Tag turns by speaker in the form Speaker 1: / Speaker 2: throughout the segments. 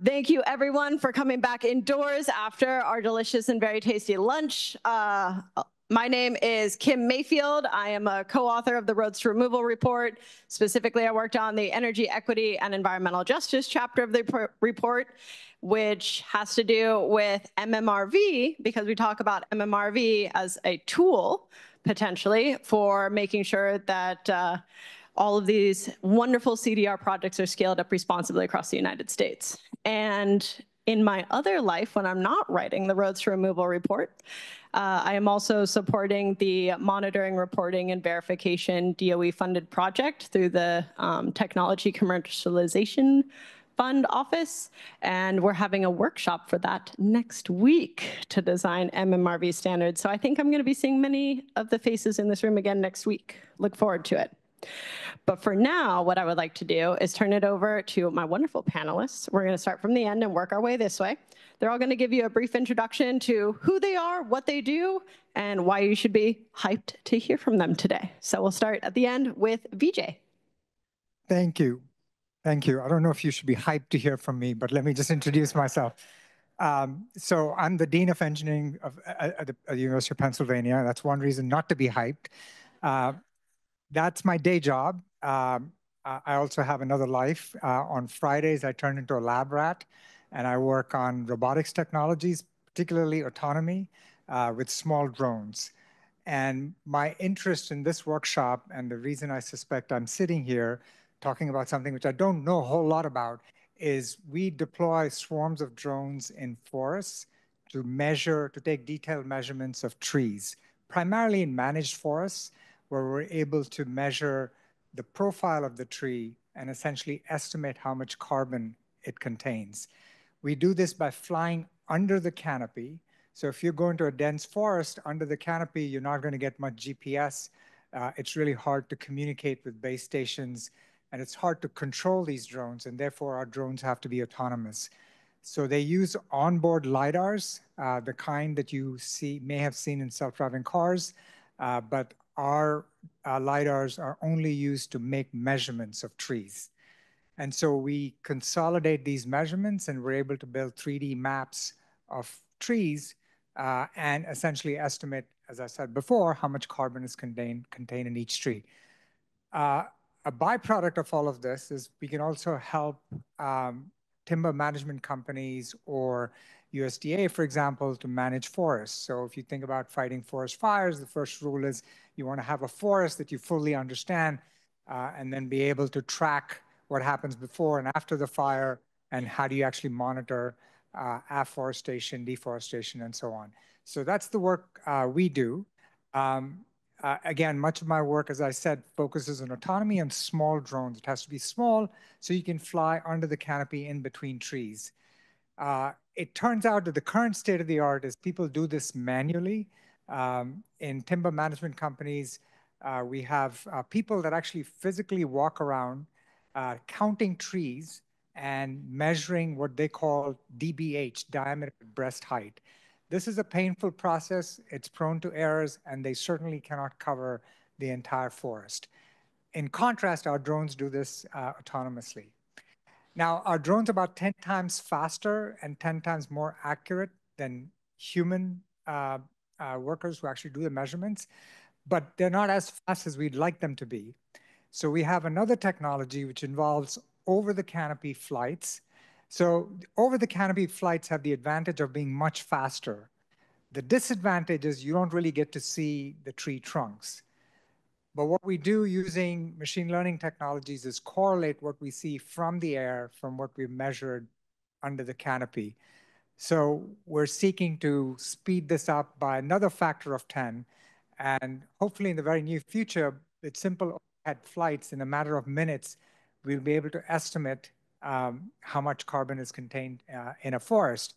Speaker 1: Thank you, everyone, for coming back indoors after our delicious and very tasty lunch. My name is Kim Mayfield. I am a co-author of the Roads to Removal report. Specifically, I worked on the Energy Equity and Environmental Justice chapter of the report, which has to do with MMRV, because we talk about MMRV as a tool, potentially, for making sure that all of these wonderful CDR projects are scaled up responsibly across the United States. And in my other life, when I'm not writing the Roads to Removal report, I am also supporting the Monitoring, Reporting, and Verification DOE-funded project through the Technology Commercialization Fund Office, and we're having a workshop for that next week to design MMRV standards. So I think I'm going to be seeing many of the faces in this room again next week. Look forward to it. But for now, what I would like to do is turn it over to my wonderful panelists. We're going to start from the end and work our way this way. They're all going to give you a brief introduction to who they are, what they do, and why you should be hyped to hear from them today. So we'll start at the end with Vijay.
Speaker 2: Thank you. Thank you. I don't know if you should be hyped to hear from me, but let me just introduce myself. So I'm the Dean of Engineering at the University of Pennsylvania. That's one reason not to be hyped. That's my day job. I also have another life. On Fridays, I turn into a lab rat, and I work on robotics technologies, particularly autonomy with small drones. And my interest in this workshop, and the reason I suspect I'm sitting here talking about something which I don't know a whole lot about, is we deploy swarms of drones in forests to take detailed measurements of trees, primarily in managed forests, where we're able to measure the profile of the tree and essentially estimate how much carbon it contains. We do this by flying under the canopy. So if you go into a dense forest under the canopy, you're not going to get much GPS. It's really hard to communicate with base stations, and it's hard to control these drones, and therefore our drones have to be autonomous. So they use onboard LiDARs, the kind that you may have seen in self-driving cars, but our LiDARs are only used to make measurements of trees. And so we consolidate these measurements, and we're able to build 3D maps of trees and essentially estimate, as I said before, how much carbon is contained in each tree. A byproduct of all of this is we can also help timber management companies or USDA, for example, to manage forests. So if you think about fighting forest fires, the first rule is you want to have a forest that you fully understand and then be able to track what happens before and after the fire, and how do you actually monitor afforestation, deforestation, and so on. So that's the work we do. Again, much of my work, as I said, focuses on autonomy and small drones. It has to be small so you can fly under the canopy in between trees. It turns out that the current state of the art is people do this manually. In timber management companies, we have people that actually physically walk around counting trees and measuring what they call DBH, diameter breast height. This is a painful process. It's prone to errors, and they certainly cannot cover the entire forest. In contrast, our drones do this autonomously. Now, our drones are about 10 times faster and 10 times more accurate than human workers who actually do the measurements, but they're not as fast as we'd like them to be. So we have another technology which involves over-the-canopy flights. So over-the-canopy flights have the advantage of being much faster. The disadvantage is you don't really get to see the tree trunks. But what we do using machine learning technologies is correlate what we see from the air from what we've measured under the canopy. So we're seeking to speed this up by another factor of 10. And hopefully in the very near future, with simple overhead flights, in a matter of minutes, we'll be able to estimate how much carbon is contained in a forest.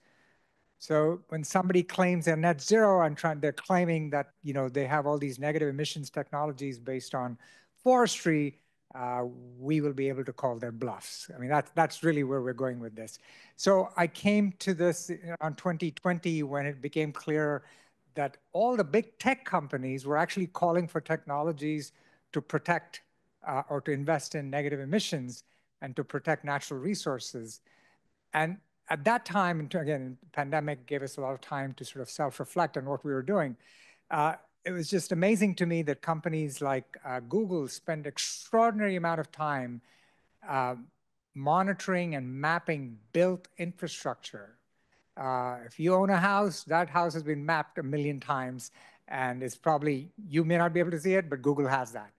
Speaker 2: So when somebody claims they're net zero and they're claiming that they have all these negative emissions technologies based on forestry, we will be able to call their bluffs. I mean, that's really where we're going with this. So I came to this on 2020 when it became clear that all the big tech companies were actually calling for technologies to protect or to invest in negative emissions and to protect natural resources. And At that time, and again, the pandemic gave us a lot of time to sort of self-reflect on what we were doing. It was just amazing to me that companies like Google spend extraordinary amount of time monitoring and mapping built infrastructure. If you own a house, that house has been mapped 1 million times, and it's probably, you may not be able to see it, but Google has that.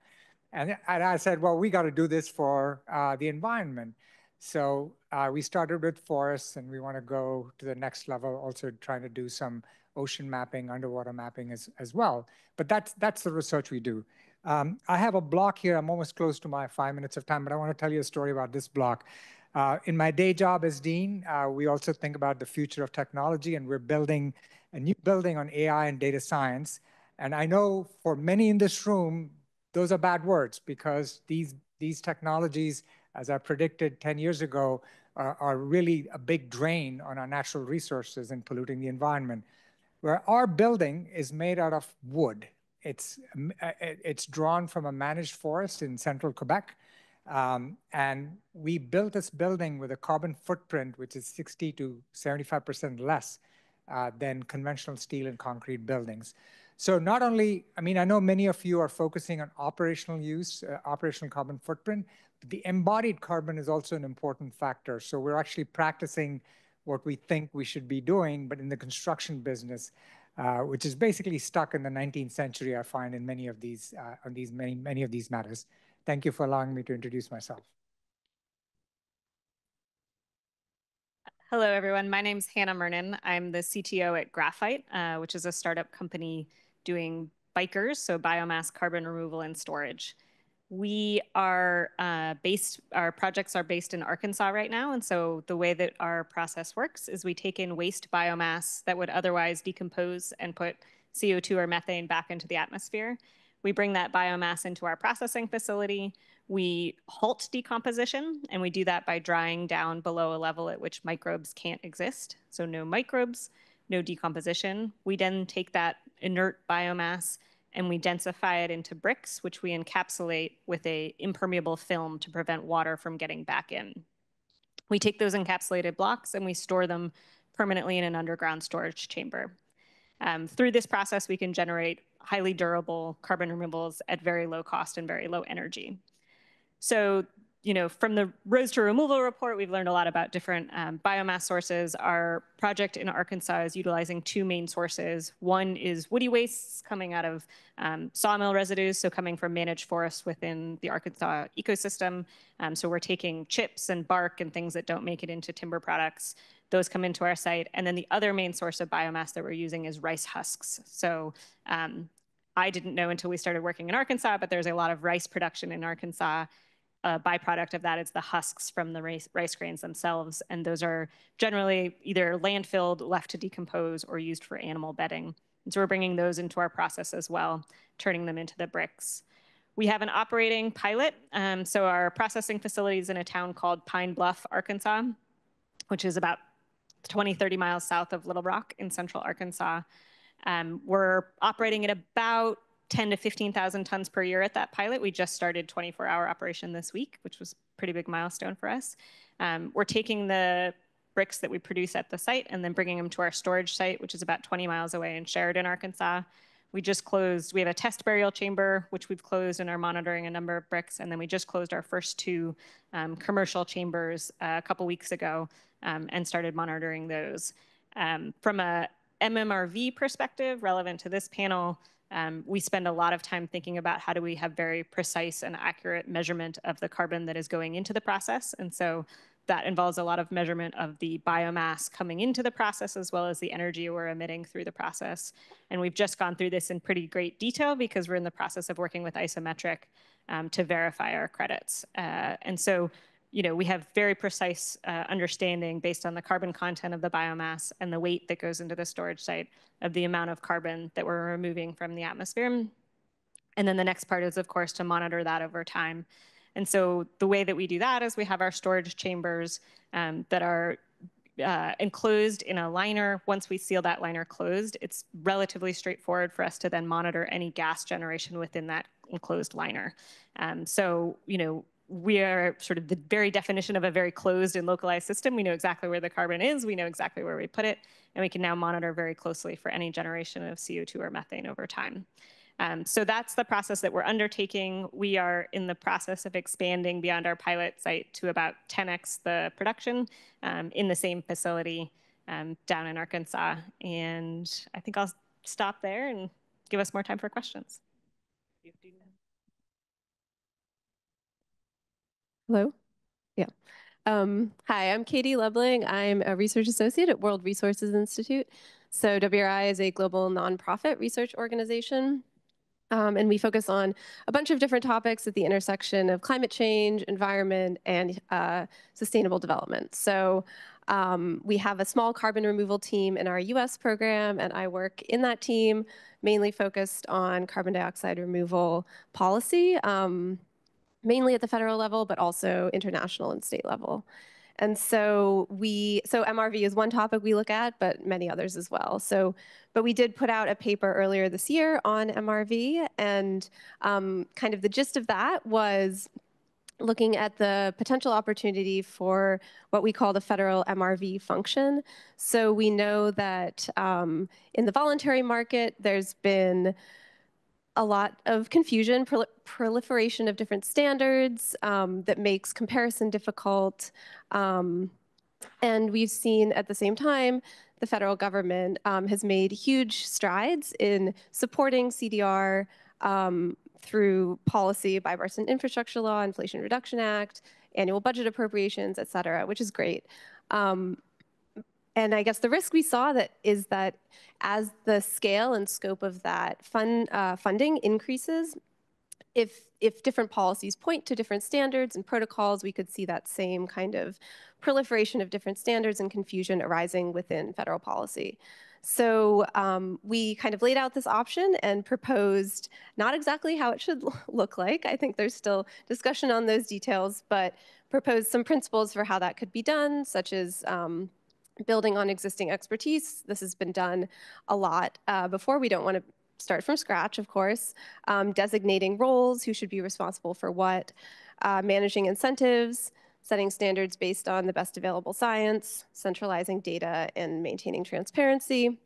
Speaker 2: And I said, well, we got to do this for the environment. So we started with forests, and we want to go to the next level, also trying to do some ocean mapping, underwater mapping as well. But that's the research we do. I have a block here. I'm almost close to my 5 minutes of time, but I want to tell you a story about this block. In my day job as dean, we also think about the future of technology, and we're building a new building on AI and data science. And I know for many in this room, those are bad words, because these technologies, as I predicted 10 years ago, are really a big drain on our natural resources and polluting the environment. Where our building is made out of wood. It's drawn from a managed forest in central Quebec. And we built this building with a carbon footprint, which is 60 to 75% less than conventional steel and concrete buildings. So not only, I mean, I know many of you are focusing on operational use, operational carbon footprint, but the embodied carbon is also an important factor. So we're actually practicing what we think we should be doing, but in the construction business, which is basically stuck in the 19th century, I find, in many of these, many of these matters. Thank you for allowing me to introduce myself.
Speaker 3: Hello, everyone. My name's Hannah Mernon. I'm the CTO at Graphite, which is a startup company doing BiCRS, so biomass carbon removal and storage. We are our projects are based in Arkansas right now. And so the way that our process works is we take in waste biomass that would otherwise decompose and put CO2 or methane back into the atmosphere. We bring that biomass into our processing facility. We halt decomposition, and we do that by drying down below a level at which microbes can't exist. So no microbes, no decomposition. We then take that inert biomass and we densify it into bricks, which we encapsulate with an impermeable film to prevent water from getting back in. We take those encapsulated blocks and we store them permanently in an underground storage chamber. Through this process, we can generate highly durable carbon removals at very low cost and very low energy. So, from the Roads to Removal report, we've learned a lot about different biomass sources. Our project in Arkansas is utilizing two main sources. One is woody wastes coming out of sawmill residues, so coming from managed forests within the Arkansas ecosystem. So we're taking chips and bark and things that don't make it into timber products. Those come into our site. And then the other main source of biomass that we're using is rice husks. So I didn't know until we started working in Arkansas, but there's a lot of rice production in Arkansas. A byproduct of that is the husks from the rice grains themselves. And those are generally either landfilled, left to decompose, or used for animal bedding. And so we're bringing those into our process as well, turning them into the bricks. We have an operating pilot. So our processing facility is in a town called Pine Bluff, Arkansas, which is about 20, 30 miles south of Little Rock in central Arkansas. We're operating at about 10 to 15,000 tons per year at that pilot. We just started 24-hour operation this week, which was a pretty big milestone for us. We're taking the bricks that we produce at the site and then bringing them to our storage site, which is about 20 miles away in Sheridan, Arkansas. We have a test burial chamber, which we've closed and are monitoring a number of bricks. And then we just closed our first two commercial chambers a couple weeks ago and started monitoring those. From a MMRV perspective, relevant to this panel, we spend a lot of time thinking about how do we have very precise and accurate measurement of the carbon that is going into the process. And so that involves a lot of measurement of the biomass coming into the process as well as the energy we're emitting through the process. And we've just gone through this in pretty great detail because we're in the process of working with Isometric to verify our credits. And so we have very precise understanding based on the carbon content of the biomass and the weight that goes into the storage site of the amount of carbon that we're removing from the atmosphere. And then the next part is, of course, to monitor that over time. And so the way that we do that is we have our storage chambers that are enclosed in a liner. Once we seal that liner closed, it's relatively straightforward for us to then monitor any gas generation within that enclosed liner. So, we are sort of the very definition of a very closed and localized system. We know exactly where the carbon is, we know exactly where we put it, and we can now monitor very closely for any generation of CO2 or methane over time. So that's the process that we're undertaking. We are in the process of expanding beyond our pilot site to about 10x the production in the same facility down in Arkansas. And I think I'll stop there and give us more time for questions.
Speaker 4: Hello? Yeah. Hi, I'm Katie Lebling. I'm a research associate at World Resources Institute. So WRI is a global nonprofit research organization. And we focus on a bunch of different topics at the intersection of climate change, environment, and sustainable development. So we have a small carbon removal team in our US program, and I work in that team, mainly focused on carbon dioxide removal policy, mainly at the federal level, but also international and state level. And so MRV is one topic we look at, but many others as well. But we did put out a paper earlier this year on MRV, and kind of the gist of that was looking at the potential opportunity for what we call the federal MRV function. So we know that in the voluntary market, there's been a lot of confusion, proliferation of different standards that makes comparison difficult. And we've seen at the same time, the federal government has made huge strides in supporting CDR through policy, bipartisan infrastructure law, Inflation Reduction Act, annual budget appropriations, et cetera, which is great. And I guess the risk we saw is that as the scale and scope of that funding increases, if different policies point to different standards and protocols, we could see that same kind of proliferation of different standards and confusion arising within federal policy. So we kind of laid out this option and proposed not exactly how it should look like. I think there's still discussion on those details, but proposed some principles for how that could be done, such as building on existing expertise. This has been done a lot before. We don't want to start from scratch, of course. Designating roles, who should be responsible for what, managing incentives, setting standards based on the best available science, centralizing data and maintaining transparency,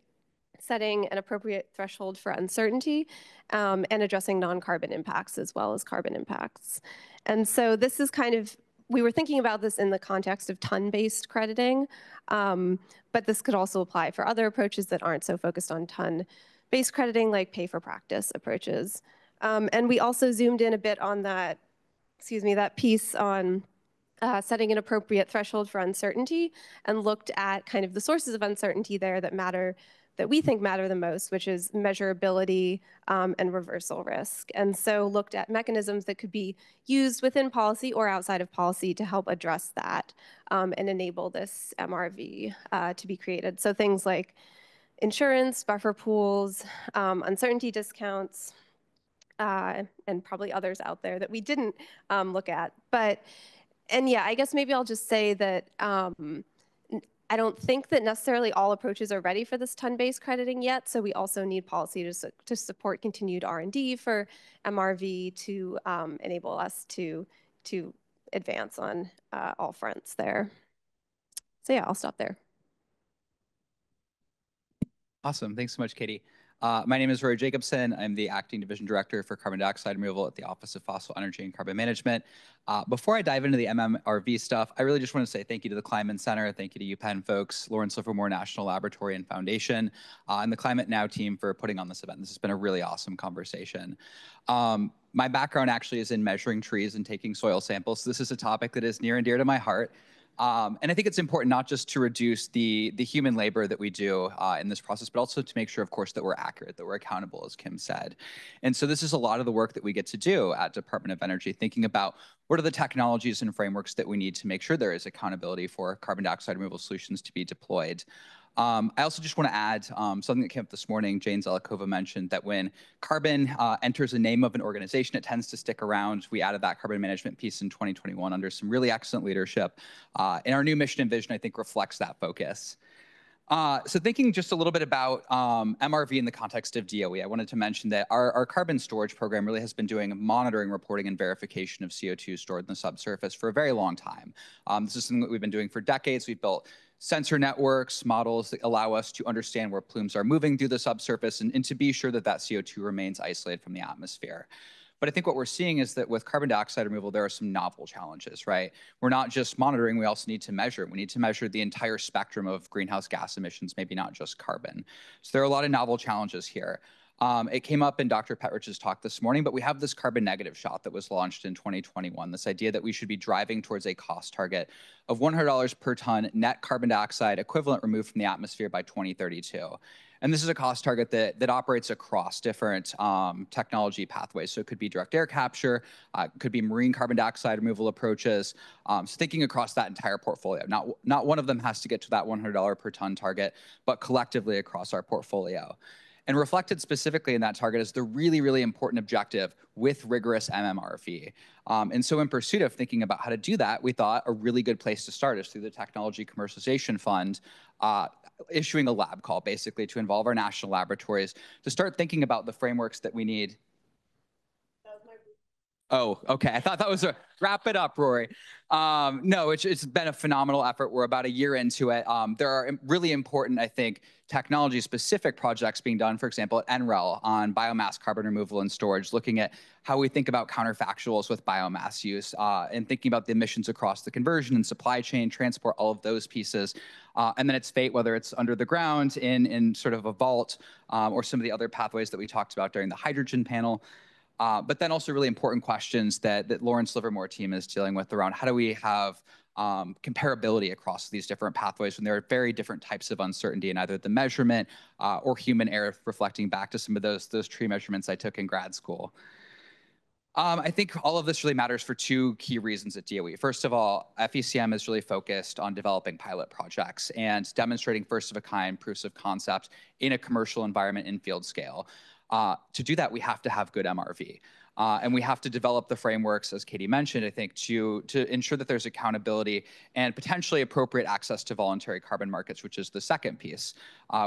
Speaker 4: setting an appropriate threshold for uncertainty, and addressing non-carbon impacts as well as carbon impacts. And so this is kind of, we were thinking about this in the context of ton-based crediting, but this could also apply for other approaches that aren't so focused on ton-based crediting, like pay-for-practice approaches. And we also zoomed in a bit on that, that piece on setting an appropriate threshold for uncertainty, and looked at kind of the sources of uncertainty there that we think matter the most, which is measurability and reversal risk. And so looked at mechanisms that could be used within policy or outside of policy to help address that and enable this MRV to be created. So things like insurance, buffer pools, uncertainty discounts, and probably others out there that we didn't look at. And yeah, I guess maybe I'll just say that I don't think that necessarily all approaches are ready for this ton-based crediting yet, so we also need policy to support continued R&D for MRV to enable us to advance on all fronts there. So yeah, I'll stop there.
Speaker 5: Awesome, thanks so much, Katie. My name is Rory Jacobson. I'm the Acting Division Director for Carbon Dioxide Removal at the Office of Fossil Energy and Carbon Management. Before I dive into the MMRV stuff, I really just want to say thank you to the Climate Center, thank you to UPenn folks, Lawrence Livermore National Laboratory and Foundation, and the Climate Now team for putting on this event. This has been a really awesome conversation. My background actually is in measuring trees and taking soil samples. So this is a topic that is near and dear to my heart. And I think it's important not just to reduce the human labor that we do in this process, but also to make sure, of course, that we're accurate, that we're accountable, as Kim said. And so this is a lot of the work that we get to do at Department of Energy, thinking about what are the technologies and frameworks that we need to make sure there is accountability for carbon dioxide removal solutions to be deployed. I also just want to add something that came up this morning. Jane Zelikova mentioned that when carbon enters the name of an organization, it tends to stick around. We added that carbon management piece in 2021 under some really excellent leadership. And our new mission and vision, I think, reflects that focus. So thinking just a little bit about MRV in the context of DOE, I wanted to mention that our carbon storage program really has been doing monitoring, reporting, and verification of CO2 stored in the subsurface for a very long time. This is something that we've been doing for decades. We've built sensor networks, models that allow us to understand where plumes are moving through the subsurface and to be sure that that CO2 remains isolated from the atmosphere. But I think what we're seeing is that with carbon dioxide removal, there are some novel challenges, right? We're not just monitoring, we also need to measure. We need to measure the entire spectrum of greenhouse gas emissions, maybe not just carbon. So there are a lot of novel challenges here. It came up in Dr. Petrich's talk this morning, but we have this carbon negative shot that was launched in 2021, this idea that we should be driving towards a cost target of $100 per ton net carbon dioxide equivalent removed from the atmosphere by 2032. And this is a cost target that operates across different technology pathways. So it could be direct air capture, could be marine carbon dioxide removal approaches. So thinking across that entire portfolio. Not one of them has to get to that $100 per ton target, but collectively across our portfolio. And reflected specifically in that target is the really, really important objective with rigorous MMRV. And so in pursuit of thinking about how to do that, we thought a really good place to start is through the Technology Commercialization Fund, issuing a lab call basically to involve our national laboratories to start thinking about the frameworks that we need. Oh, okay. I thought that was a wrap it up, Rory. No, it's been a phenomenal effort. We're about a year into it. There are really important, I think, technology-specific projects being done, for example, at NREL on biomass carbon removal and storage, looking at how we think about counterfactuals with biomass use and thinking about the emissions across the conversion and supply chain, transport, all of those pieces. And then its fate, whether it's under the ground in sort of a vault or some of the other pathways that we talked about during the hydrogen panel. But then also really important questions that Lawrence Livermore team is dealing with around how do we have comparability across these different pathways when there are very different types of uncertainty in either the measurement or human error, reflecting back to some of those tree measurements I took in grad school. I think all of this really matters for two key reasons at DOE. First of all, FECM is really focused on developing pilot projects and demonstrating first-of-a-kind proofs of concept in a commercial environment in field scale. To do that, we have to have good MRV. And we have to develop the frameworks, as Katie mentioned, I think, to ensure that there's accountability and potentially appropriate access to voluntary carbon markets, which is the second piece.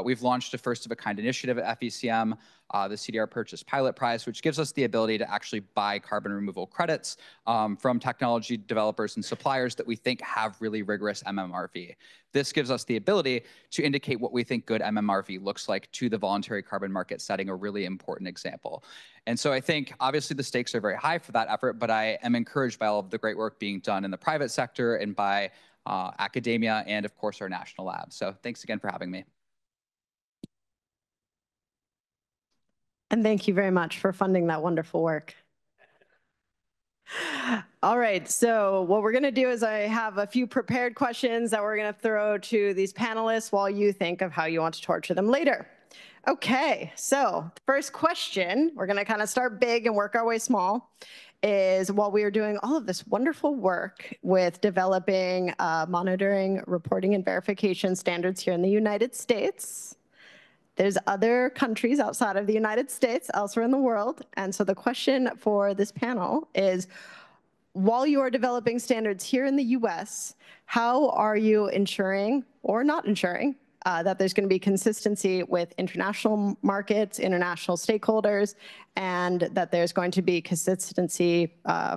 Speaker 5: We've launched a first-of-a-kind initiative at FECM, the CDR Purchase Pilot Prize, which gives us the ability to actually buy carbon removal credits from technology developers and suppliers that we think have really rigorous MMRV. This gives us the ability to indicate what we think good MMRV looks like to the voluntary carbon market, setting a really important example. And so I think, obviously, the stakes are very high for that effort, but I am encouraged by all of the great work being done in the private sector and by academia and, of course, our national labs. So thanks again for having me.
Speaker 1: And thank you very much for funding that wonderful work. All right, so what we're going to do is I have a few prepared questions that we're going to throw to these panelists while you think of how you want to torture them later. Okay, so the first question, we're going to kind of start big and work our way small, is while we are doing all of this wonderful work with developing monitoring, reporting, and verification standards here in the United States, there's other countries outside of the United States, elsewhere in the world. And so the question for this panel is, while you are developing standards here in the US, how are you ensuring or not ensuring that there's going to be consistency with international markets, international stakeholders, and that there's going to be consistency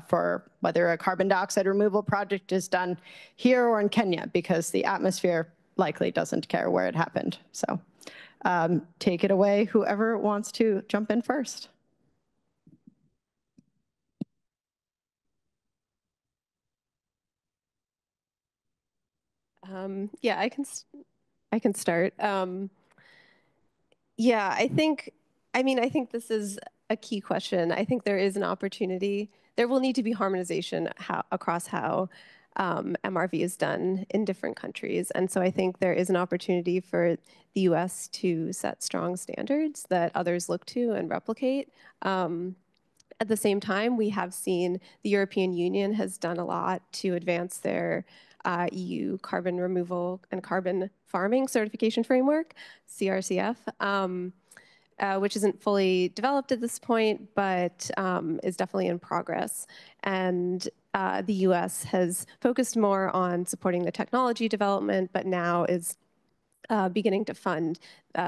Speaker 1: for whether a carbon dioxide removal project is done here or in Kenya, because the atmosphere likely doesn't care where it happened. So take it away, whoever wants to jump in first.
Speaker 4: Yeah, I can start. Yeah, I think this is a key question. I think there is an opportunity. There will need to be harmonization across how MRV is done in different countries. And so I think there is an opportunity for the US to set strong standards that others look to and replicate. At the same time, we have seen the European Union has done a lot to advance their EU carbon removal and carbon farming certification framework, CRCF, which isn't fully developed at this point, but is definitely in progress. And the US has focused more on supporting the technology development, but now is beginning to fund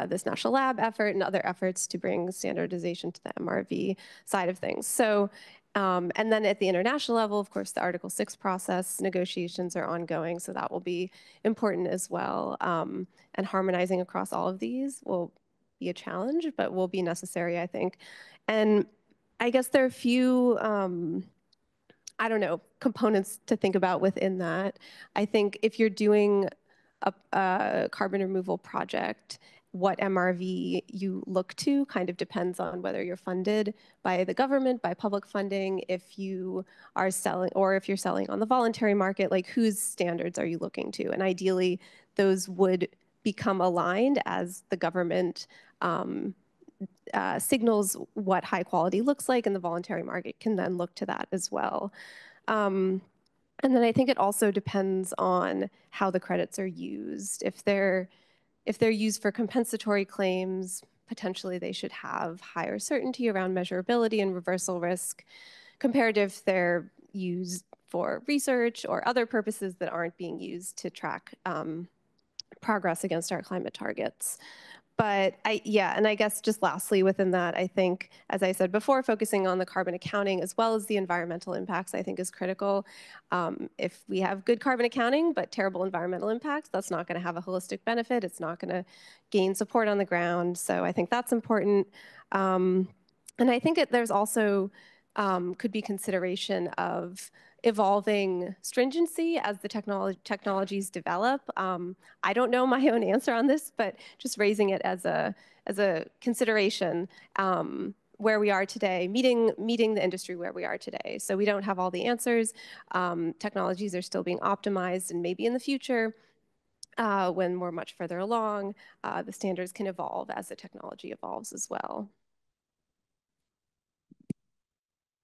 Speaker 4: this national lab effort and other efforts to bring standardization to the MRV side of things. So, and then at the international level, of course, the Article 6 process negotiations are ongoing, so that will be important as well. And harmonizing across all of these will be a challenge, but will be necessary, I think. And I guess there are a few, I don't know, components to think about within that. I think if you're doing a carbon removal project, what MRV you look to kind of depends on whether you're funded by the government, by public funding, if you are selling, or if you're selling on the voluntary market, like whose standards are you looking to? And ideally, those would become aligned as the government signals what high quality looks like, and the voluntary market can then look to that as well. And then I think it also depends on how the credits are used. If they're used for compensatory claims, potentially they should have higher certainty around measurability and reversal risk, compared if they're used for research or other purposes that aren't being used to track progress against our climate targets. But and I guess just lastly within that, I think, as I said before, focusing on the carbon accounting as well as the environmental impacts, I think is critical. If we have good carbon accounting but terrible environmental impacts, that's not going to have a holistic benefit. It's not going to gain support on the ground. So I think that's important. And I think there's also could be consideration of evolving stringency as the technologies develop. I don't know my own answer on this, but just raising it as a consideration where we are today, meeting the industry where we are today. So we don't have all the answers. Technologies are still being optimized, and maybe in the future, when we're much further along, the standards can evolve as the technology evolves as well.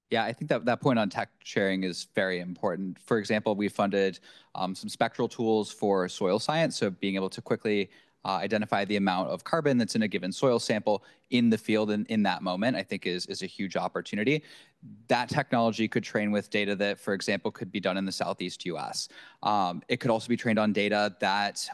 Speaker 5: Yeah, I think that point on tech sharing is very important. For example, we funded some spectral tools for soil science, so being able to quickly identify the amount of carbon that's in a given soil sample in the field and in that moment, I think is a huge opportunity. That technology could train with data that, for example, could be done in the Southeast US. It could also be trained on data that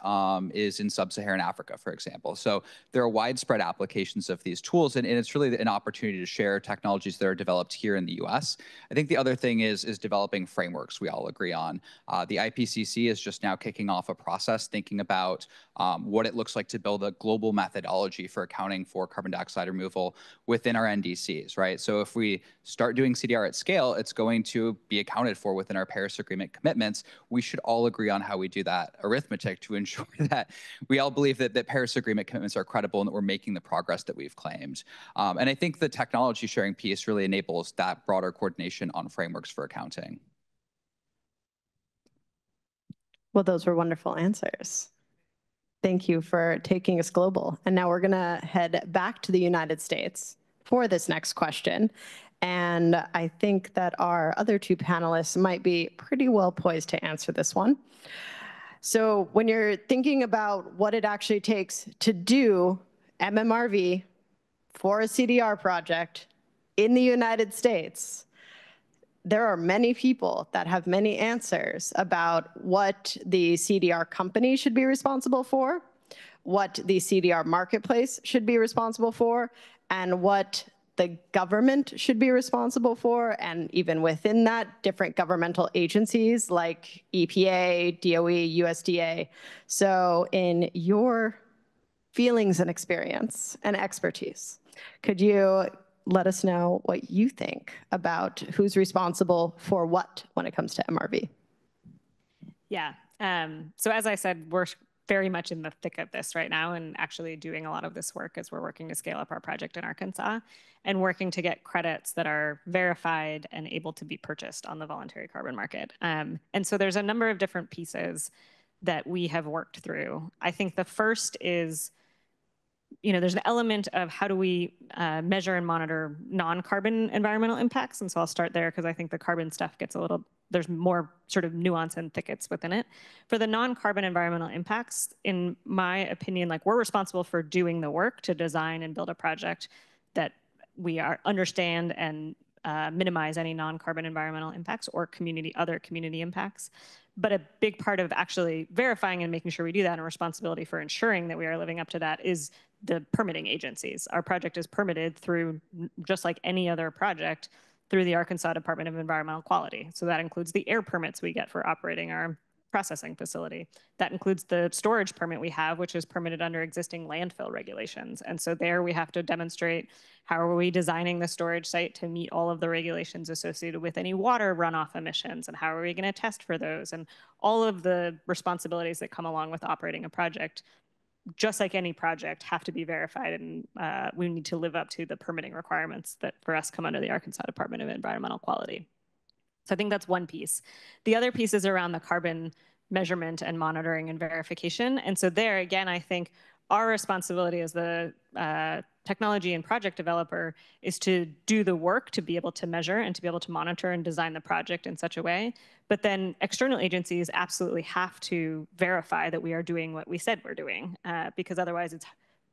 Speaker 5: is in sub-Saharan Africa, for example. So there are widespread applications of these tools, and it's really an opportunity to share technologies that are developed here in the US. I think the other thing is developing frameworks we all agree on. The IPCC is just now kicking off a process thinking about what it looks like to build a global methodology for accounting for carbon dioxide removal within our NDCs, right? So if we start doing CDR at scale, it's going to be accounted for within our Paris Agreement commitments. We should all agree on how we do that arithmetic to ensure that we all believe that Paris Agreement commitments are credible and that we're making the progress that we've claimed. And I think the technology sharing piece really enables that broader coordination on frameworks for accounting.
Speaker 1: Well, those were wonderful answers. Thank you for taking us global. And now we're going to head back to the United States for this next question. And I think that our other two panelists might be pretty well poised to answer this one. So when you're thinking about what it actually takes to do MMRV for a CDR project in the United States, there are many people that have many answers about what the CDR company should be responsible for, what the CDR marketplace should be responsible for, and what the government should be responsible for, and even within that, different governmental agencies like EPA, DOE, USDA. So in your feelings and experience and expertise, could you let us know what you think about who's responsible for what when it comes to MRV?
Speaker 3: Yeah, so as I said, we're very much in the thick of this right now and actually doing a lot of this work as we're working to scale up our project in Arkansas and working to get credits that are verified and able to be purchased on the voluntary carbon market. And so there's a number of different pieces that we have worked through. I think the first is, there's an element of how do we measure and monitor non-carbon environmental impacts. And so I'll start there because I think the carbon stuff gets there's more sort of nuance and thickets within it. For the non-carbon environmental impacts, in my opinion, we're responsible for doing the work to design and build a project that we understand and minimize any non-carbon environmental impacts or other community impacts. But a big part of actually verifying and making sure we do that, and responsibility for ensuring that we are living up to that, is the permitting agencies. Our project is permitted through, just like any other project, through the Arkansas Department of Environmental Quality. So that includes the air permits we get for operating our processing facility. That includes the storage permit we have, which is permitted under existing landfill regulations. And so there we have to demonstrate how are we designing the storage site to meet all of the regulations associated with any water runoff emissions, and how are we going to test for those, and all of the responsibilities that come along with operating a project, just like any project, have to be verified, and we need to live up to the permitting requirements that for us come under the Arkansas Department of Environmental Quality. So I think that's one piece. The other piece is around the carbon measurement and monitoring and verification. And so there, again, I think our responsibility as the technology and project developer is to do the work to be able to measure and to be able to monitor and design the project in such a way. But then external agencies absolutely have to verify that we are doing what we said we're doing, because otherwise it's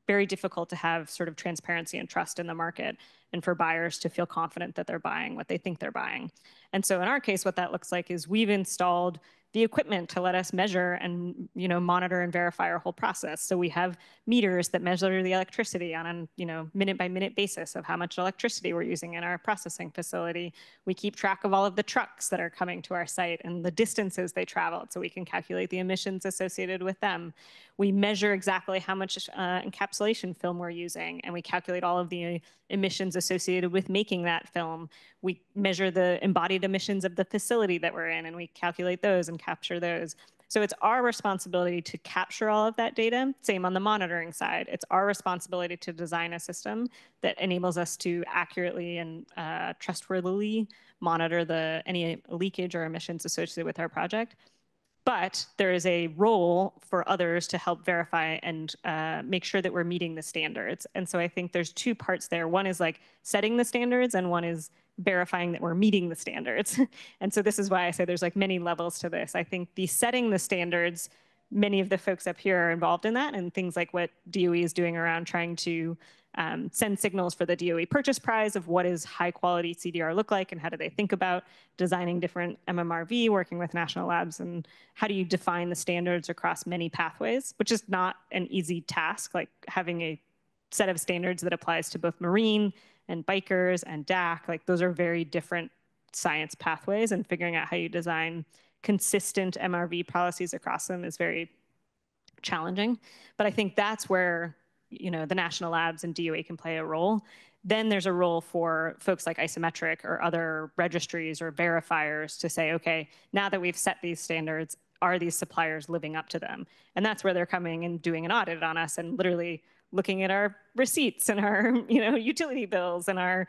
Speaker 3: very difficult to have sort of transparency and trust in the market, and for buyers to feel confident that they're buying what they think they're buying. And so in our case, what that looks like is we've installed the equipment to let us measure and monitor and verify our whole process. So we have meters that measure the electricity on a minute by minute basis of how much electricity we're using in our processing facility. We keep track of all of the trucks that are coming to our site and the distances they traveled, so we can calculate the emissions associated with them. We measure exactly how much encapsulation film we're using, and we calculate all of the emissions associated with making that film. We measure the embodied emissions of the facility that we're in, and we calculate those and capture those. So it's our responsibility to capture all of that data. Same on the monitoring side. It's our responsibility to design a system that enables us to accurately and trustworthily monitor any leakage or emissions associated with our project. But there is a role for others to help verify and make sure that we're meeting the standards. And so I think there's two parts there. One is like setting the standards, and one is verifying that we're meeting the standards. And so this is why I say there's like many levels to this. I think the setting the standards, many of the folks up here are involved in that, and things like what DOE is doing around trying to send signals for the DOE purchase prize of what does high quality CDR look like, and how do they think about designing different MMRV, working with national labs, and how do you define the standards across many pathways, which is not an easy task, like having a set of standards that applies to both marine and BiCRS and DAC. Like those are very different science pathways, and figuring out how you design consistent MRV policies across them is very challenging. But I think that's where the national labs and DOE can play a role. Then there's a role for folks like Isometric or other registries or verifiers to say, okay, now that we've set these standards, are these suppliers living up to them? And that's where they're coming and doing an audit on us and literally looking at our receipts and our utility bills and our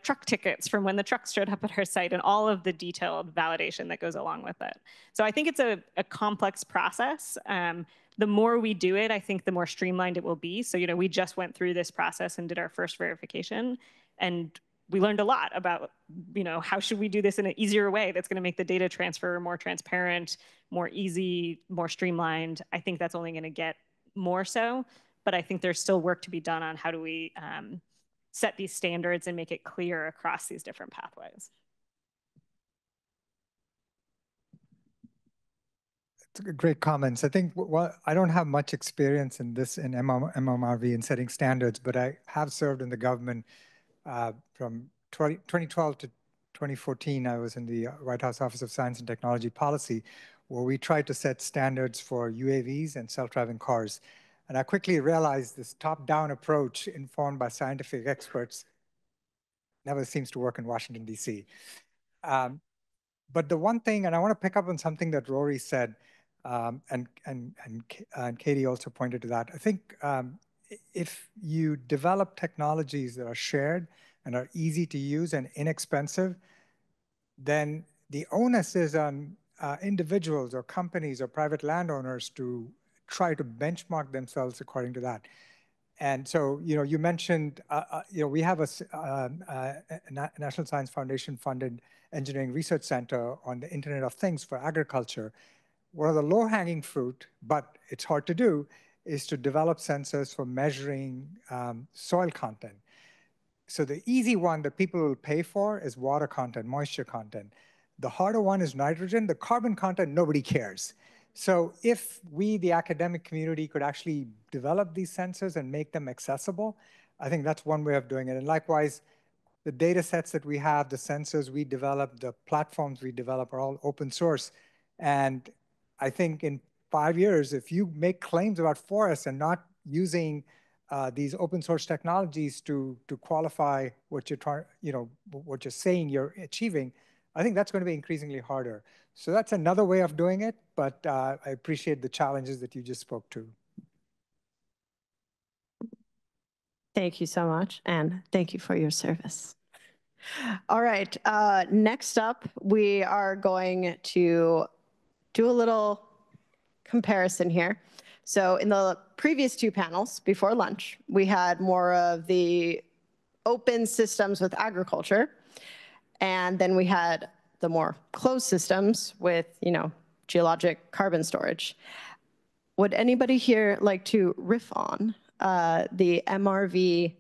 Speaker 3: truck tickets from when the trucks showed up at our site, and all of the detailed validation that goes along with it. So I think it's a complex process. The more we do it, I think the more streamlined it will be. So we just went through this process and did our first verification, and we learned a lot about how should we do this in an easier way that's going to make the data transfer more transparent, more easy, more streamlined. I think that's only going to get more so. But I think there's still work to be done on how do we set these standards and make it clear across these different pathways.
Speaker 2: Great comments. I think I don't have much experience in this in MMRV and setting standards, but I have served in the government from 2012 to 2014. I was in the White House Office of Science and Technology Policy, where we tried to set standards for UAVs and self-driving cars. And I quickly realized this top-down approach informed by scientific experts never seems to work in Washington, D.C. But the one thing, and I want to pick up on something that Rory said, and Katie also pointed to that. I think if you develop technologies that are shared and are easy to use and inexpensive, then the onus is on individuals or companies or private landowners to try to benchmark themselves according to that. And so, you mentioned, we have a National Science Foundation funded engineering research center on the Internet of Things for agriculture. One of the low-hanging fruit, but it's hard to do, is to develop sensors for measuring soil content. So the easy one that people will pay for is water content, moisture content. The harder one is nitrogen. The carbon content, nobody cares. So if we, the academic community, could actually develop these sensors and make them accessible, I think that's one way of doing it. And likewise, the data sets that we have, the sensors we develop, the platforms we develop are all open source. And I think in 5 years, if you make claims about forests and not using these open source technologies to qualify what you're trying, what you're saying you're achieving, I think that's going to be increasingly harder. So that's another way of doing it, but I appreciate the challenges that you just spoke to.
Speaker 1: Thank you so much, and thank you for your service. All right, next up, we are going to do a little comparison here. So in the previous two panels before lunch, we had more of the open systems with agriculture, and then we had the more closed systems with, geologic carbon storage. Would anybody here like to riff on the MRV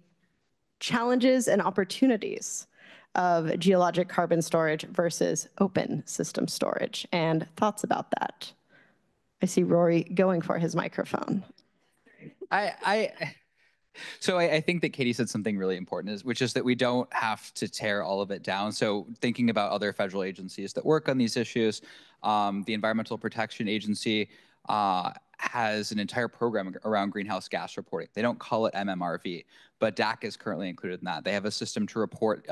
Speaker 1: challenges and opportunities of geologic carbon storage versus open system storage, and thoughts about that? I see Rory going for his microphone.
Speaker 5: So I think that Katie said something really important, which is that we don't have to tear all of it down. So thinking about other federal agencies that work on these issues, the Environmental Protection Agency has an entire program around greenhouse gas reporting. They don't call it MMRV, but DAC is currently included in that. They have a system to report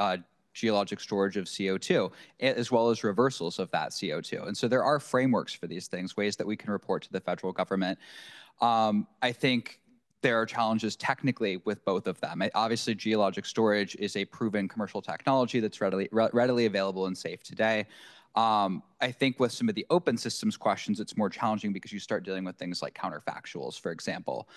Speaker 5: geologic storage of CO2, as well as reversals of that CO2. And so there are frameworks for these things, ways that we can report to the federal government. I think there are challenges technically with both of them. Obviously, geologic storage is a proven commercial technology that's readily available and safe today. I think with some of the open systems questions, it's more challenging because you start dealing with things like counterfactuals, for example.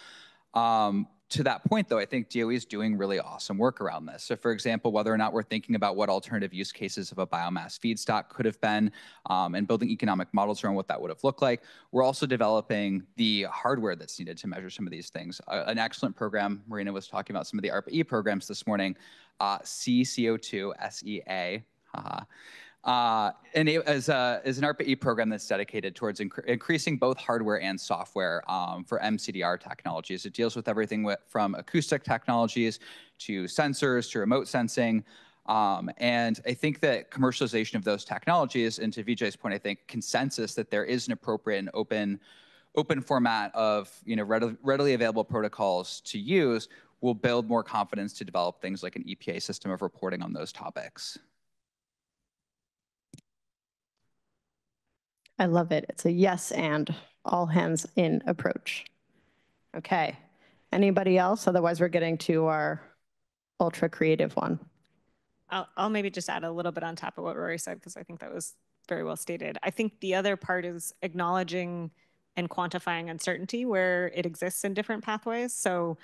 Speaker 5: To that point, though, I think DOE is doing really awesome work around this. So, for example, whether or not we're thinking about what alternative use cases of a biomass feedstock could have been and building economic models around what that would have looked like, we're also developing the hardware that's needed to measure some of these things. An excellent program, Marina was talking about some of the ARPA-E programs this morning, CCO2 SEA. And as an ARPA-E program that's dedicated towards increasing both hardware and software for MCDR technologies. It deals with everything from acoustic technologies to sensors to remote sensing. And I think that commercialization of those technologies, and to Vijay's point, I think consensus that there is an appropriate and open format of readily available protocols to use will build more confidence to develop things like an EPA system of reporting on those topics.
Speaker 1: I love it. It's a yes and all hands in approach. Okay. Anybody else? Otherwise, we're getting to our ultra creative one.
Speaker 3: I'll maybe just add a little bit on top of what Rory said, because I think that was very well stated. I think the other part is acknowledging and quantifying uncertainty where it exists in different pathways. So,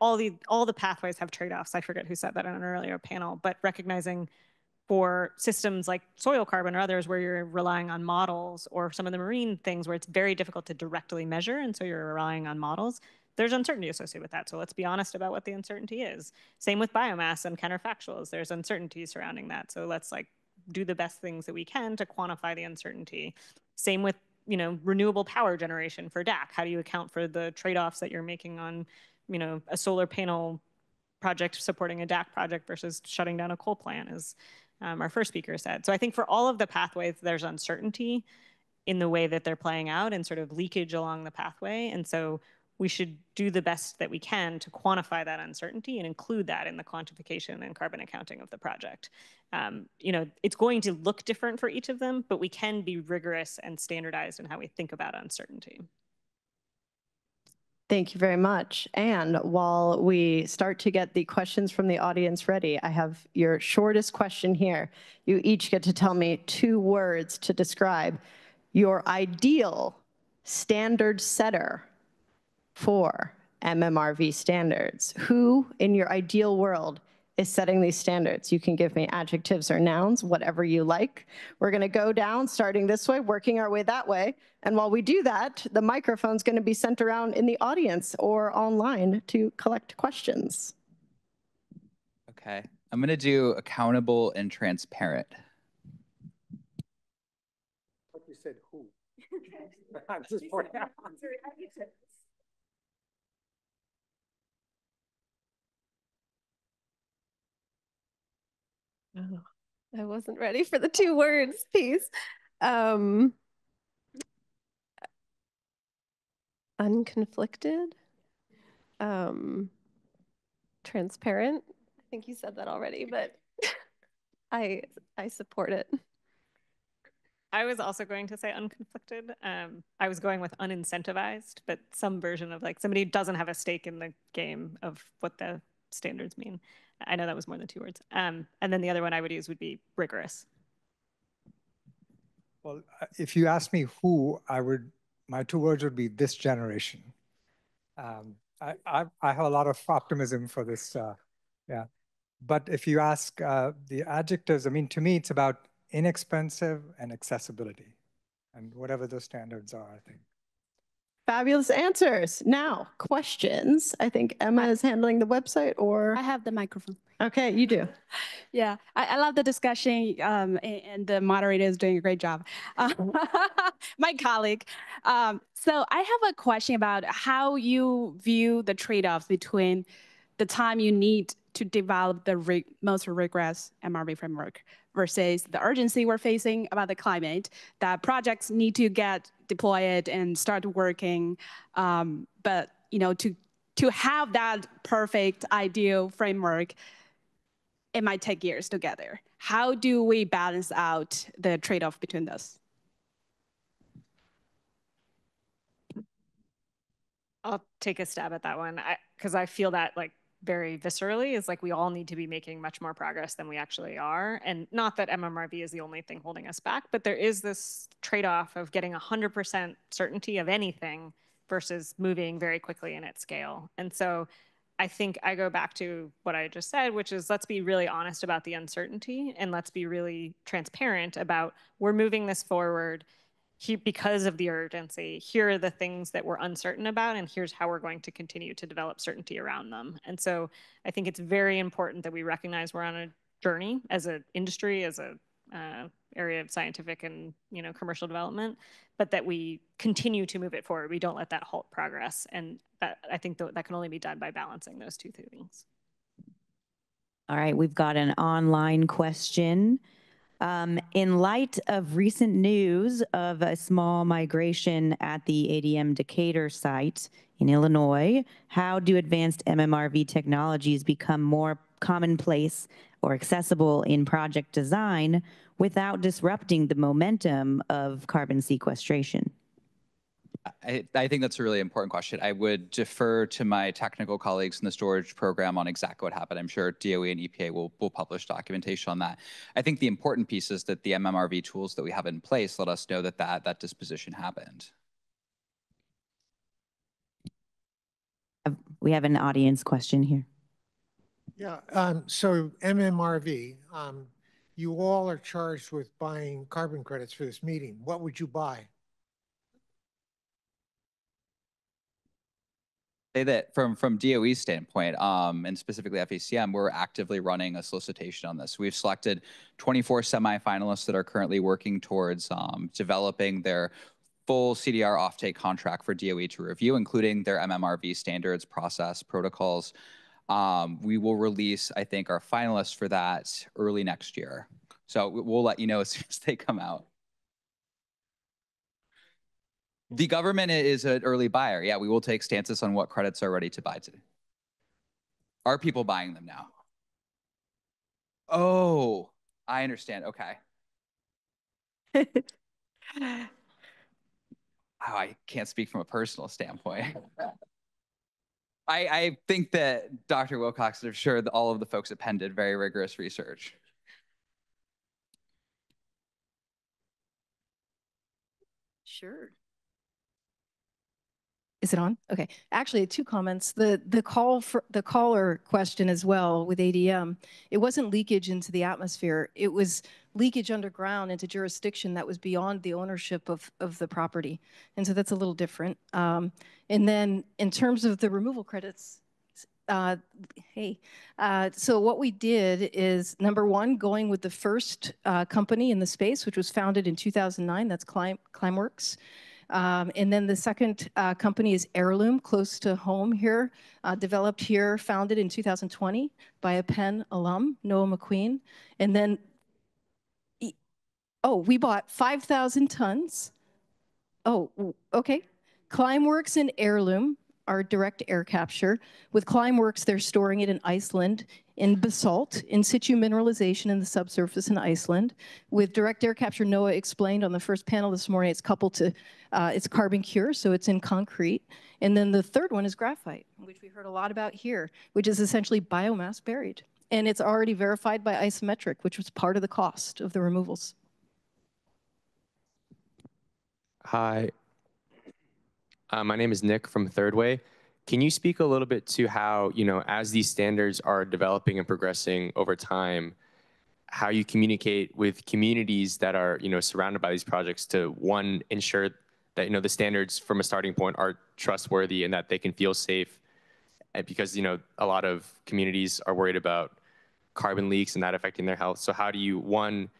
Speaker 3: all the pathways have trade-offs. I forget who said that on an earlier panel, but recognizing for systems like soil carbon or others where you're relying on models, or some of the marine things where it's very difficult to directly measure, and so you're relying on models, there's uncertainty associated with that. So let's be honest about what the uncertainty is. Same with biomass and counterfactuals. There's uncertainty surrounding that. So let's do the best things that we can to quantify the uncertainty. Same with renewable power generation for DAC. How do you account for the trade-offs that you're making on a solar panel project supporting a DAC project versus shutting down a coal plant, as our first speaker said. So I think for all of the pathways, there's uncertainty in the way that they're playing out and sort of leakage along the pathway. And so we should do the best that we can to quantify that uncertainty and include that in the quantification and carbon accounting of the project. It's going to look different for each of them, but we can be rigorous and standardized in how we think about uncertainty.
Speaker 1: Thank you very much. And while we start to get the questions from the audience ready, I have your shortest question here. You each get to tell me 2 words to describe your ideal standard setter for MMRV standards. Who in your ideal world is setting these standards? You can give me adjectives or nouns, whatever you like. We're going to go down, starting this way, working our way that way. And while we do that, the microphone's going to be sent around in the audience or online to collect questions.
Speaker 5: Okay. I'm going to do accountable and transparent.
Speaker 2: What you said, who? I'm just pointing out.
Speaker 4: Oh, I wasn't ready for the 2 words piece. Unconflicted, transparent. I think you said that already, but I support it.
Speaker 3: I was also going to say unconflicted. I was going with unincentivized, but some version of like somebody who doesn't have a stake in the game of what the standards mean. I know that was more than 2 words. And then the other one I would use would be rigorous.
Speaker 2: Well, if you ask me who, my 2 words would be this generation. I have a lot of optimism for this, yeah. But if you ask the adjectives, I mean, to me, it's about inexpensive and accessibility, and whatever those standards are, I think.
Speaker 1: Fabulous answers. Now, questions. I think Emma is handling the website, or?
Speaker 6: I have the microphone.
Speaker 1: Okay, you do.
Speaker 6: Yeah, I love the discussion, and the moderator is doing a great job. My colleague. So I have a question about how you view the trade-offs between the time you need to develop the most rigorous MRV framework versus the urgency we're facing about the climate, that projects need to get deployed and start working. But to have that perfect ideal framework, it might take years to get there. How do we balance out the trade-off between those?
Speaker 3: I'll take a stab at that one because I feel that like very viscerally is like we all need to be making much more progress than we actually are. And not that MMRV is the only thing holding us back, but there is this trade-off of getting 100% certainty of anything versus moving very quickly and at scale. And so I think I go back to what I just said, which is let's be really honest about the uncertainty and let's be really transparent about we're moving this forward because of the urgency. Here are the things that we're uncertain about, and here's how we're going to continue to develop certainty around them. And so I think it's very important that we recognize we're on a journey as an industry, as a area of scientific and commercial development, but that we continue to move it forward. We don't let that halt progress. And that, I think that can only be done by balancing those 2 things.
Speaker 7: All right, we've got an online question. In light of recent news of a small migration at the ADM Decatur site in Illinois, how do advanced MMRV technologies become more commonplace or accessible in project design without disrupting the momentum of carbon sequestration?
Speaker 5: I think that's a really important question. I would defer to my technical colleagues in the storage program on exactly what happened. I'm sure DOE and EPA will publish documentation on that. I think the important piece is that the MMRV tools that we have in place let us know that that disposition happened.
Speaker 7: We have an audience question here.
Speaker 8: Yeah, so MMRV, you all are charged with buying carbon credits for this meeting. What would you buy?
Speaker 5: Say that from DOE's standpoint, and specifically FACM, we're actively running a solicitation on this. We've selected 24 semifinalists that are currently working towards developing their full CDR offtake contract for DOE to review, including their MMRV standards, process, protocols. We will release, I think, our finalists for that early next year. So we'll let you know as soon as they come out. The government is an early buyer. Yeah, we will take stances on what credits are ready to buy today. Are people buying them now? Oh, I understand. Okay. Oh, I can't speak from a personal standpoint. I think that Dr. Wilcox, and I'm sure that all of the folks at Penn did very rigorous research.
Speaker 9: Sure. Is it on? Okay. Actually, 2 comments. The caller question as well with ADM. It wasn't leakage into the atmosphere. It was leakage underground into jurisdiction that was beyond the ownership of the property, and so that's a little different. And then in terms of the removal credits, Hey, so what we did is, number one, going with the first company in the space, which was founded in 2009, that's Climeworks. And then the second company is Heirloom, close to home here, developed here, founded in 2020 by a Penn alum, Noah McQueen. And then, oh, we bought 5,000 tons. Oh, okay. Climeworks and Heirloom are direct air capture. With Climeworks, they're storing it in Iceland in basalt, in situ mineralization in the subsurface in Iceland. With direct air capture, Noah explained on the first panel this morning, it's coupled to, it's carbon cure, so it's in concrete. And then the third one is graphite, which we heard a lot about here, which is essentially biomass buried. And it's already verified by isometric, which was part of the cost of the removals.
Speaker 10: Hi, my name is Nick from Third Way. Can you speak a little bit to how, as these standards are developing and progressing over time, how you communicate with communities that are, surrounded by these projects to, one, ensure that, the standards from a starting point are trustworthy and that they can feel safe? And because, a lot of communities are worried about carbon leaks and that affecting their health. So how do you, one,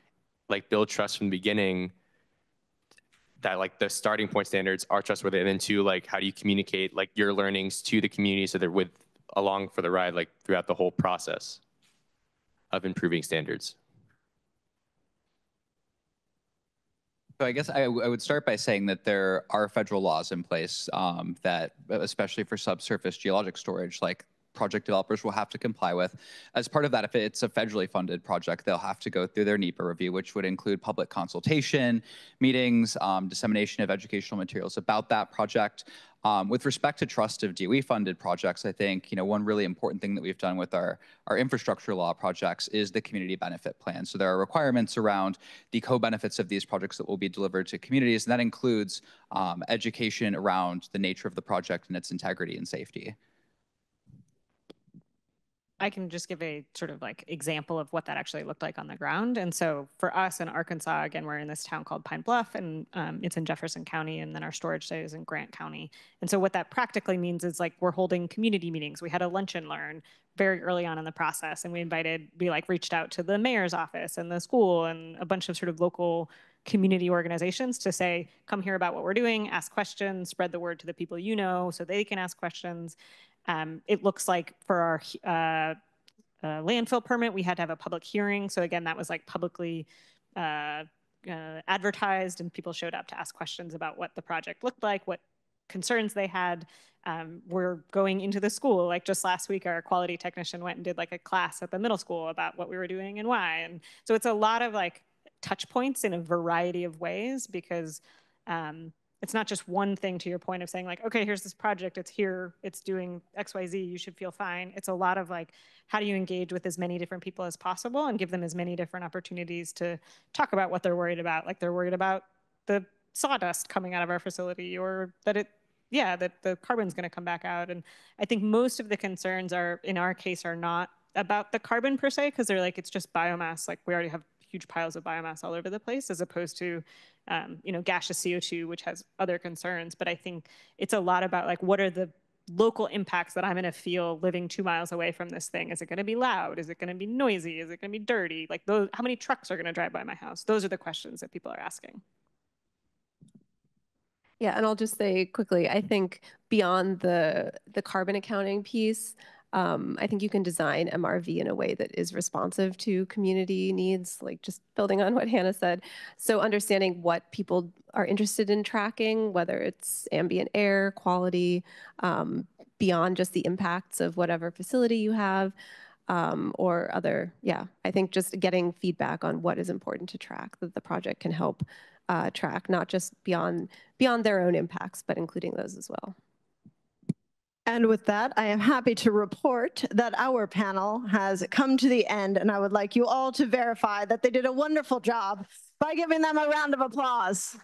Speaker 10: build trust from the beginning that the starting point standards are trustworthy, and then two, how do you communicate your learnings to the community so they're along for the ride throughout the whole process of improving standards?
Speaker 5: So I guess I would start by saying that there are federal laws in place that, especially for subsurface geologic storage, project developers will have to comply with. As part of that, if it's a federally funded project, they'll have to go through their NEPA review, which would include public consultation, meetings, dissemination of educational materials about that project. With respect to trust of DOE-funded projects, I think one really important thing that we've done with our infrastructure law projects is the community benefit plan. So there are requirements around the co-benefits of these projects that will be delivered to communities, and that includes education around the nature of the project and its integrity and safety.
Speaker 3: I can just give a sort of example of what that actually looked like on the ground. And so for us in Arkansas, again, we're in this town called Pine Bluff, and it's in Jefferson County, and then our storage site is in Grant County. And so what that practically means is we're holding community meetings. We had a lunch and learn very early on in the process, and we reached out to the mayor's office and the school and a bunch of sort of local community organizations to say, come hear about what we're doing, ask questions, spread the word to the people so they can ask questions. It looks like for our landfill permit, we had to have a public hearing. So again, that was publicly advertised, and people showed up to ask questions about what the project looked like, what concerns they had. We're going into the school. Just last week, our quality technician went and did a class at the middle school about what we were doing and why. And so it's a lot of touch points in a variety of ways, because it's not just one thing, to your point of saying okay, here's this project, it's here, it's doing XYZ, you should feel fine. It's a lot of how do you engage with as many different people as possible and give them as many different opportunities to talk about what they're worried about. They're worried about the sawdust coming out of our facility, or that that the carbon's gonna come back out. And I think most of the concerns in our case, are not about the carbon per se, because they're it's just biomass. We already have huge piles of biomass all over the place, as opposed to gaseous CO2, which has other concerns. But I think it's a lot about what are the local impacts that I'm going to feel living 2 miles away from this thing? Is it going to be loud? Is it going to be noisy? Is it going to be dirty? How many trucks are going to drive by my house? Those are the questions that people are asking.
Speaker 4: Yeah, and I'll just say quickly, I think beyond the carbon accounting piece, I think you can design MRV in a way that is responsive to community needs, just building on what Hannah said. So understanding what people are interested in tracking, whether it's ambient air quality, beyond just the impacts of whatever facility you have, or other, I think just getting feedback on what is important to track, that the project can help track, not just beyond their own impacts, but including those as well.
Speaker 1: And with that, I am happy to report that our panel has come to the end, and I would like you all to verify that they did a wonderful job by giving them a round of applause.